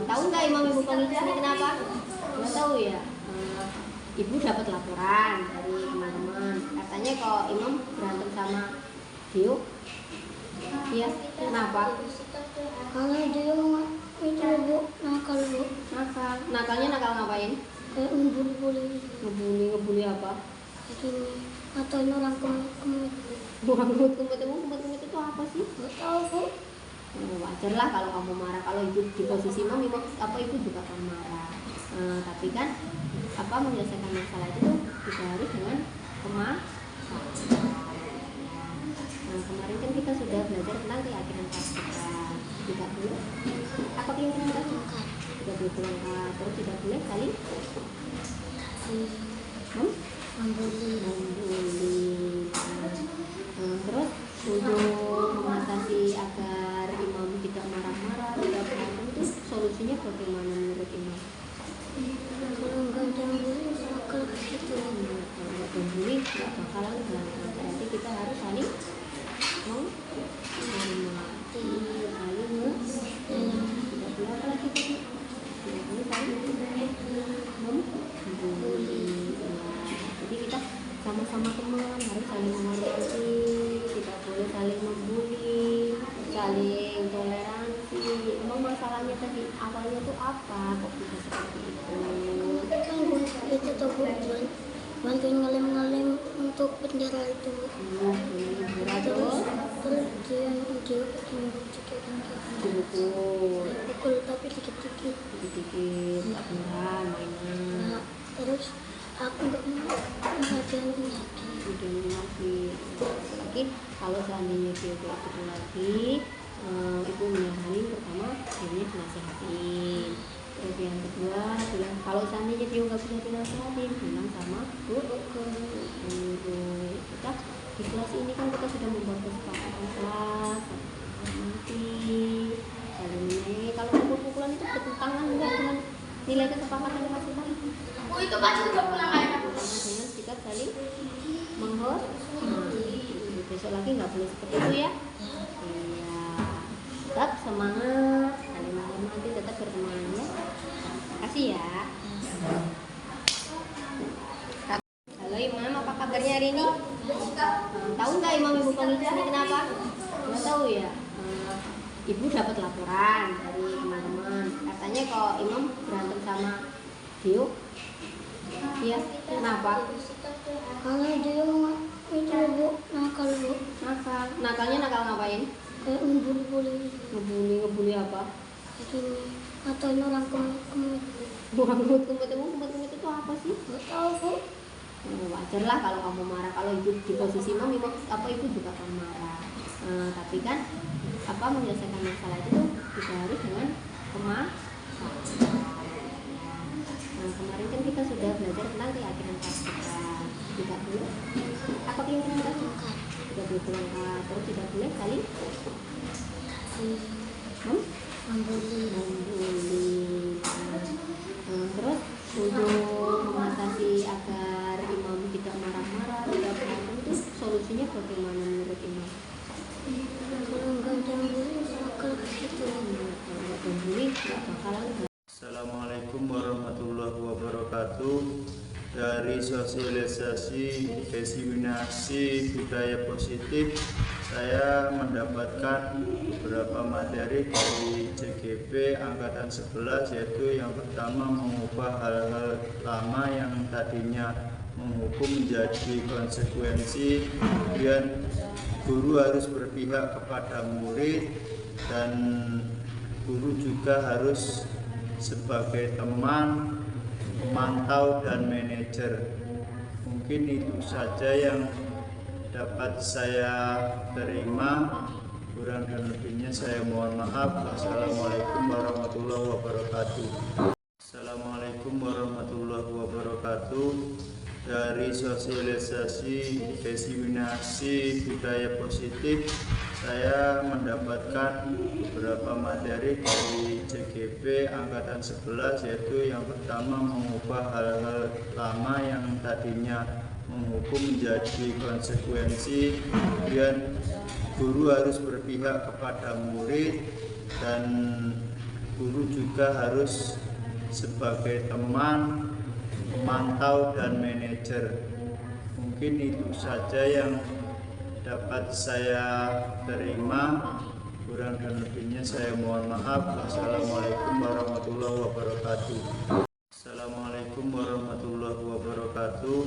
Tahu nggak Imam ibu panggil di sini kenapa? Nggak tahu ya. Ibu dapat laporan dari teman-teman. Katanya kalau Imam berantem sama Dio. Iya, kenapa? Kalau dia itu, Bu, nakal, Bu. Nakal. Nakalnya nakal ngapain? Kayak ngebully-bully. Ngebully apa? Kayak gini. Ngatain orang kemit-kemit. Bukan kumut-kumut itu apa sih? Nggak tahu, Bu. Wajar lah kalau kamu marah. Kalau ibu di posisi Imam apa ibu juga akan marah. Tapi kan apa menyelesaikan masalah itu tuh bisa harus dengan kemaslahatan. Kemarin kan kita sudah belajar tentang keyakinan praktikalan. Tidak boleh apa keyakinan praktikalan? Tidak boleh berlengkap, terus tidak boleh saling membuli. Terus untuk mengatasi agar Imam tidak marah-marah, tidak berantem itu solusinya bagaimana menurut Imam? Kalau nggak ada yang bully, nakal gitu. Kalau nggak membuli nggak bakalan berantem. Berarti kita harus saling menghormati. saling toleransi. Emang masalahnya tadi awalnya tuh apa kok bisa seperti itu? Kan itu tuh Bu, bantuin ngelem-ngelem untuk bendera itu. Bendera Terus terus dia dipukul dipukul tapi dikit-dikit. dikit-dikit, tak beneran mainan. Nah, terus aku nggak mau ngadain lagi. Udah lagi lagi kalau seandainya dia kayak gitu lagi, ibu menyaranin pertama dia dinasehatin. Terus yang kedua bilang kalau seandainya dia nggak bisa dinasehatin, bilang sama guru. Kita di kelas ini kan kita sudah membuat kesepakatan kelas nanti saling menyayangi. Kalau pukul-pukulan itu bertentangan enggak dengan nilai kesepakatan kelas kita? Oh, itu pasti udah pulang aja. Dengan sikap saling menghormati. Besok lagi nggak boleh seperti itu ya. Iya, tetap semangat, saling menghormati, tetap berteman ya. Makasih ya. Halo Imam, apa kabarnya hari ini? Tahu nggak Imam ibu panggil ke sini kenapa? Nggak tahu ya. Ibu dapat laporan dari teman-teman. Katanya kalau Imam berantem sama Dio. Iya, kenapa? Kalau dia itu Bu, nakal Bu. Nakalnya nakal ngapain? Kayak ngebully-bully. Ngebully apa? Begini, ngatain orang kemit-kemit. Bukan kumut-kumut itu apa sih? Nggak tahu Bu. Wajar lah kalau kamu marah. Kalau ibu di posisi Imam ibu juga akan marah. Tapi kan menyelesaikan masalah itu tidak harus dengan kemasan. Kemarin kan kita sudah belajar tentang keyakinan kita. Tidak boleh apa keyakinan kita? Tidak boleh berangkat, terus tidak boleh saling membuli. Terus untuk mengatasi agar Imam tidak marah-marah, tidak berantem itu solusinya bagaimana menurut Imam? Kalau nggak ada yang bully, nakal gitu. Kalau nggak membuli, nggak bakalan. Assalamualaikum warahmatullahi wabarakatuh. Dari sosialisasi diseminasi budaya positif, saya mendapatkan beberapa materi dari CGP Angkatan 11, yaitu yang pertama mengubah hal-hal lama yang tadinya menghukum menjadi konsekuensi, kemudian guru harus berpihak kepada murid dan guru juga harus sebagai teman, pemantau dan manajer. Mungkin itu saja yang dapat saya terima. Kurang dan lebihnya saya mohon maaf. Assalamualaikum warahmatullahi wabarakatuh. Assalamualaikum warahmatullahi wabarakatuh. Dari sosialisasi diseminasi budaya positif, saya mendapatkan beberapa materi dari CGP Angkatan 11, yaitu yang pertama mengubah hal-hal lama yang tadinya menghukum menjadi konsekuensi, kemudian guru harus berpihak kepada murid dan guru juga harus sebagai teman, pemantau dan manajer. Mungkin itu saja yang dapat saya terima. Kurang dan lebihnya saya mohon maaf. Assalamualaikum warahmatullahi wabarakatuh. Assalamualaikum warahmatullahi wabarakatuh.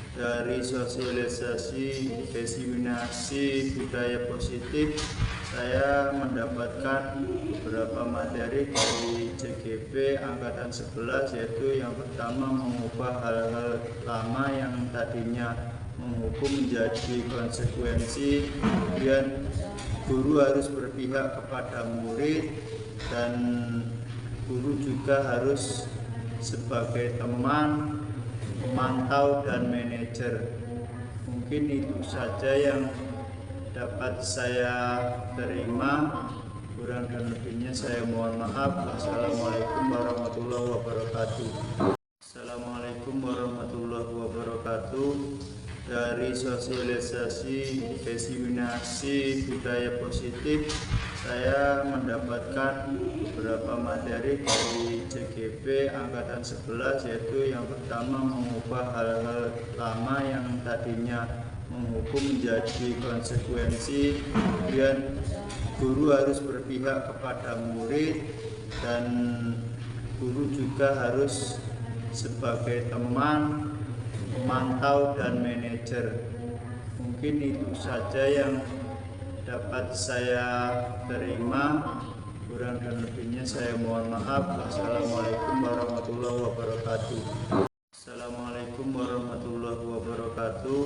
Dari sosialisasi diseminasi budaya positif, saya mendapatkan beberapa materi dari CGP Angkatan 11, yaitu yang pertama mengubah hal-hal lama yang tadinya menghukum menjadi konsekuensi, kemudian guru harus berpihak kepada murid dan guru juga harus sebagai teman, pemantau dan manajer. Mungkin itu saja yang dapat saya terima. Kurang dan lebihnya saya mohon maaf. Assalamualaikum warahmatullahi wabarakatuh. Assalamualaikum warahmatullahi wabarakatuh. Dari sosialisasi diseminasi budaya positif, saya mendapatkan beberapa materi dari CGP Angkatan 11, yaitu yang pertama mengubah hal-hal lama yang tadinya menghukum menjadi konsekuensi, kemudian guru harus berpihak kepada murid dan guru juga harus sebagai teman, pemantau dan manajer. Mungkin itu saja yang dapat saya terima. Kurang dan lebihnya saya mohon maaf. Wassalamualaikum warahmatullahi wabarakatuh. Assalamualaikum warahmatullahi wabarakatuh.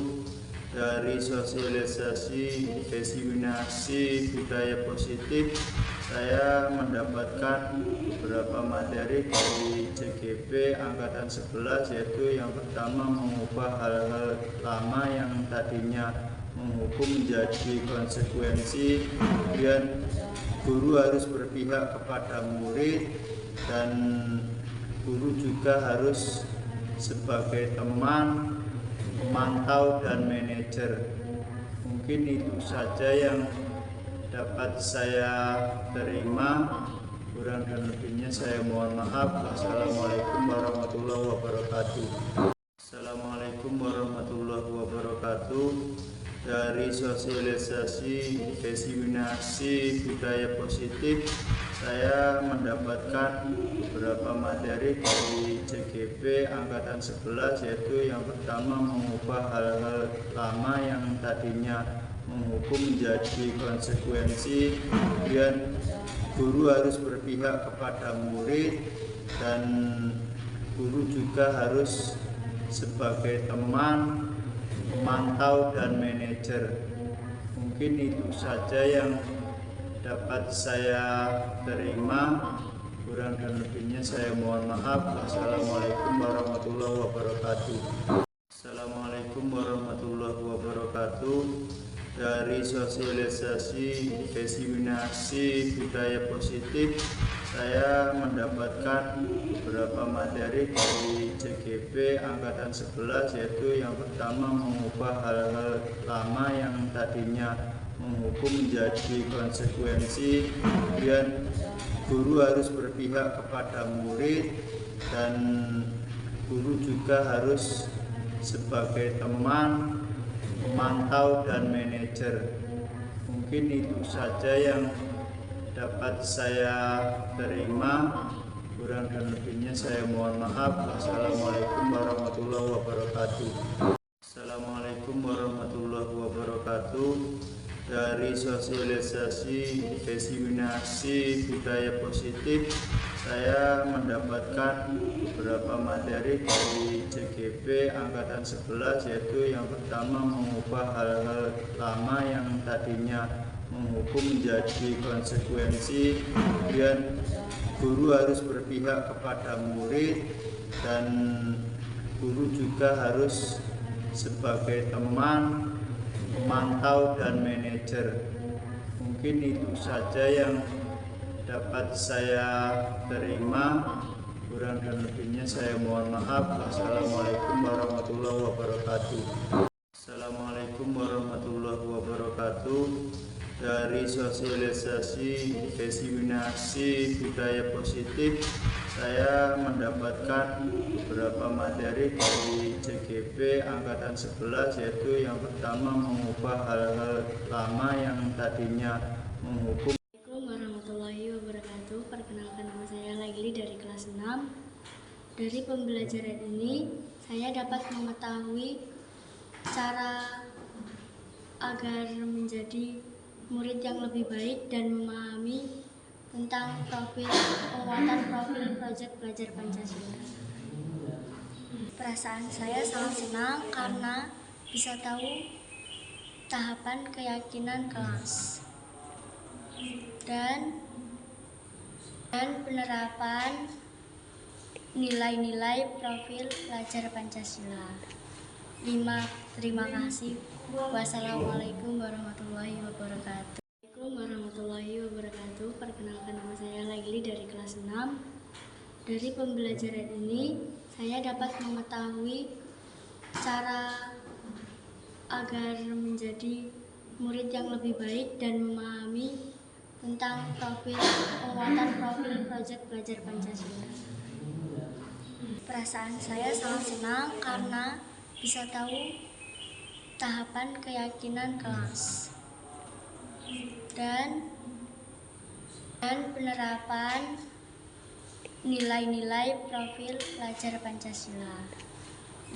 Dari sosialisasi diseminasi budaya positif, saya mendapatkan beberapa materi dari CGP Angkatan 11, yaitu yang pertama mengubah hal-hal lama yang tadinya menghukum menjadi konsekuensi, kemudian guru harus berpihak kepada murid dan guru juga harus sebagai teman, pemantau dan manajer. Mungkin itu saja yang dapat saya terima. Kurang dan lebihnya saya mohon maaf. Wassalamualaikum warahmatullahi wabarakatuh. Assalamualaikum warahmatullahi wabarakatuh. Dari sosialisasi diseminasi budaya positif, saya mendapatkan beberapa materi dari CGP Angkatan 11, yaitu yang pertama mengubah hal-hal lama yang tadinya menghukum menjadi konsekuensi, kemudian guru harus berpihak kepada murid dan guru juga harus sebagai teman, pemantau dan manajer. Mungkin itu saja yang dapat saya terima. Kurang dan lebihnya saya mohon maaf. Wassalamualaikum warahmatullahi wabarakatuh. Assalamualaikum warahmatullahi wabarakatuh. Dari sosialisasi diseminasi budaya positif, saya mendapatkan beberapa materi dari CGP Angkatan 11, yaitu yang pertama mengubah hal-hal lama yang tadinya menghukum menjadi konsekuensi, kemudian guru harus berpihak kepada murid dan guru juga harus sebagai teman, pemantau dan manajer. Mungkin itu saja yang dapat saya terima. Kurang dan lebihnya saya mohon maaf. Wassalamualaikum warahmatullahi wabarakatuh. Assalamualaikum warahmatullahi wabarakatuh. Dari sosialisasi diseminasi budaya positif, saya mendapatkan beberapa materi dari CGP Angkatan 11, yaitu yang pertama mengubah hal-hal lama yang tadinya menghukum menjadi konsekuensi, kemudian guru harus berpihak kepada murid dan guru juga harus sebagai teman, pemantau dan manajer. Mungkin itu saja yang dapat saya terima. Kurang dan lebihnya saya mohon maaf. Wassalamualaikum warahmatullahi wabarakatuh. Assalamualaikum warahmatullahi wabarakatuh. Dari sosialisasi diseminasi budaya positif, saya mendapatkan beberapa materi dari CGP Angkatan 11, yaitu yang pertama mengubah hal-hal lama yang tadinya menghukum. Assalamualaikum warahmatullahi wabarakatuh. Perkenalkan, nama saya Laili dari kelas 6. Dari pembelajaran ini saya dapat mengetahui cara agar menjadi murid yang lebih baik dan memahami tentang penguatan profil proyek belajar Pancasila. Perasaan saya sangat senang karena bisa tahu tahapan keyakinan kelas dan penerapan nilai-nilai profil pelajar Pancasila. Terima kasih. Wassalamualaikum warahmatullahi wabarakatuh. Assalamualaikum warahmatullahi wabarakatuh. Perkenalkan, nama saya Laili dari kelas 6. Dari pembelajaran ini saya dapat mengetahui cara agar menjadi murid yang lebih baik dan memahami tentang penguatan profil proyek belajar Pancasila. Perasaan saya sangat senang karena bisa tahu tahapan keyakinan kelas dan penerapan nilai-nilai profil pelajar Pancasila. 5.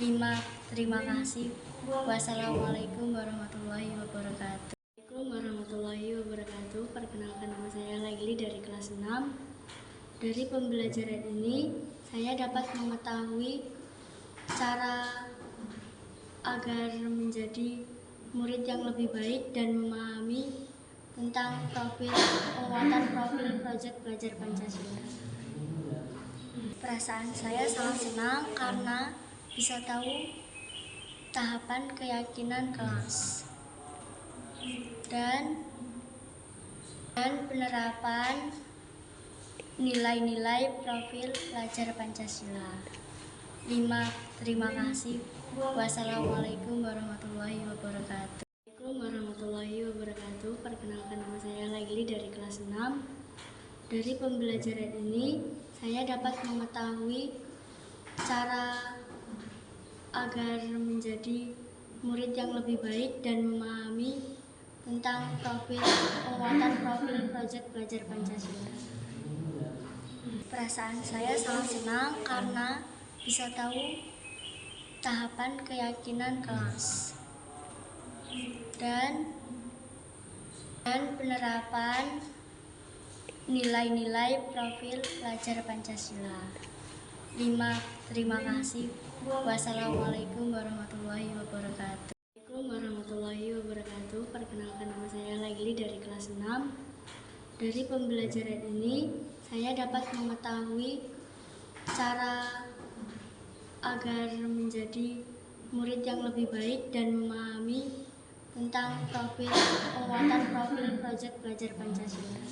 Terima kasih. Wassalamualaikum warahmatullahi wabarakatuh. Assalamualaikum warahmatullahi wabarakatuh. Perkenalkan, nama saya Laili dari kelas 6. Dari pembelajaran ini, saya dapat mengetahui cara agar menjadi murid yang lebih baik dan memahami tentang penguatan profil proyek belajar Pancasila. Perasaan saya sangat senang karena bisa tahu tahapan keyakinan kelas dan penerapan nilai-nilai profil pelajar Pancasila. 5. Terima kasih. Wassalamualaikum warahmatullahi wabarakatuh. Assalamualaikum warahmatullahi wabarakatuh. Perkenalkan, nama saya Laili dari kelas 6. Dari pembelajaran ini, saya dapat mengetahui cara agar menjadi murid yang lebih baik dan memahami tentang penguatan profil proyek belajar Pancasila. Perasaan saya sangat senang karena bisa tahu tahapan keyakinan kelas dan penerapan nilai-nilai profil pelajar Pancasila. 5. Terima kasih. Wassalamualaikum warahmatullahi wabarakatuh. Assalamualaikum warahmatullahi wabarakatuh. Perkenalkan, nama saya Laili dari kelas 6. Dari pembelajaran ini, saya dapat mengetahui cara agar menjadi murid yang lebih baik dan memahami tentang penguatan profil proyek belajar Pancasila.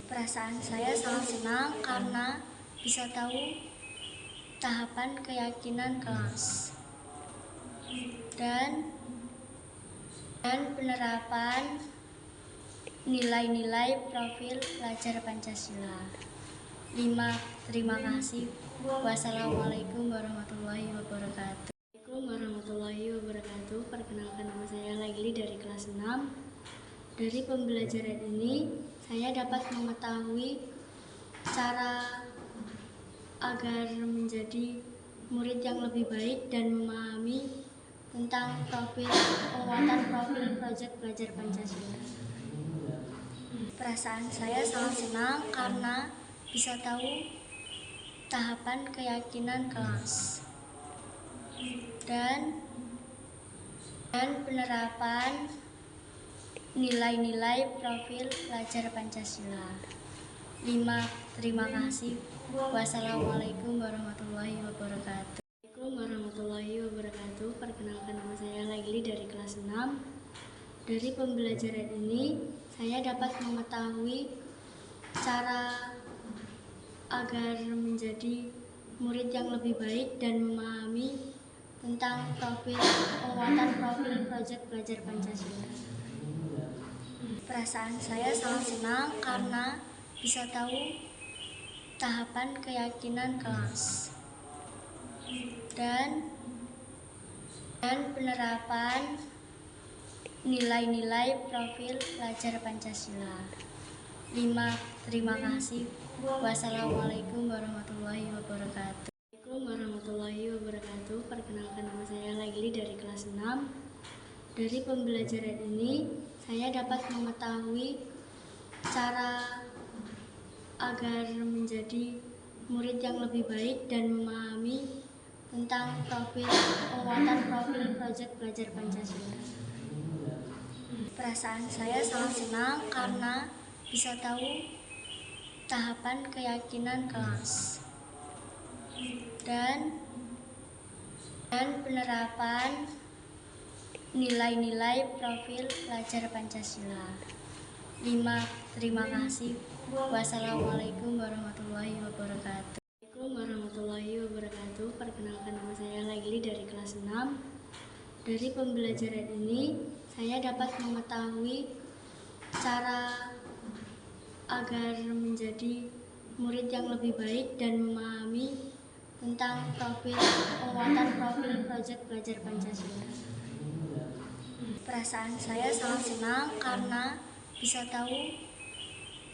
Perasaan saya sangat senang karena bisa tahu tahapan keyakinan kelas dan penerapan nilai-nilai profil pelajar Pancasila. 5. Terima kasih. Wassalamualaikum warahmatullahi wabarakatuh. Assalamualaikum warahmatullahi wabarakatuh. Perkenalkan, nama saya Laili dari kelas 6. Dari pembelajaran ini, saya dapat mengetahui cara agar menjadi murid yang lebih baik dan memahami tentang penguatan profil proyek belajar Pancasila. Perasaan saya sangat senang karena bisa tahu tahapan keyakinan kelas dan penerapan nilai-nilai profil pelajar Pancasila. 5. Terima kasih. Wassalamualaikum warahmatullahi wabarakatuh. Assalamualaikum warahmatullahi wabarakatuh. Perkenalkan, nama saya Laili dari kelas 6. Dari pembelajaran ini, saya dapat mengetahui cara agar menjadi murid yang lebih baik dan memahami tentang penguatan profil proyek belajar Pancasila. Perasaan saya sangat senang karena bisa tahu tahapan keyakinan kelas dan penerapan nilai-nilai profil pelajar Pancasila. 5. Terima kasih. Wassalamualaikum warahmatullahi wabarakatuh. Assalamualaikum warahmatullahi wabarakatuh. Perkenalkan, nama saya Laili dari kelas 6. Dari pembelajaran ini, saya dapat mengetahui cara agar menjadi murid yang lebih baik dan memahami tentang penguatan profil proyek belajar Pancasila. Perasaan saya sangat senang karena bisa tahu tahapan keyakinan kelas dan penerapan nilai-nilai profil pelajar Pancasila. 5. Terima kasih. Wassalamualaikum warahmatullahi wabarakatuh. Assalamualaikum warahmatullahi wabarakatuh. Perkenalkan, nama saya Laili dari kelas 6. Dari pembelajaran ini, saya dapat mengetahui cara agar menjadi murid yang lebih baik dan memahami tentang penguatan profil proyek belajar Pancasila. Perasaan saya sangat senang karena bisa tahu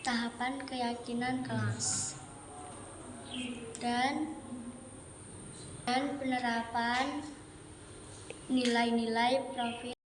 tahapan keyakinan kelas dan penerapan nilai-nilai profil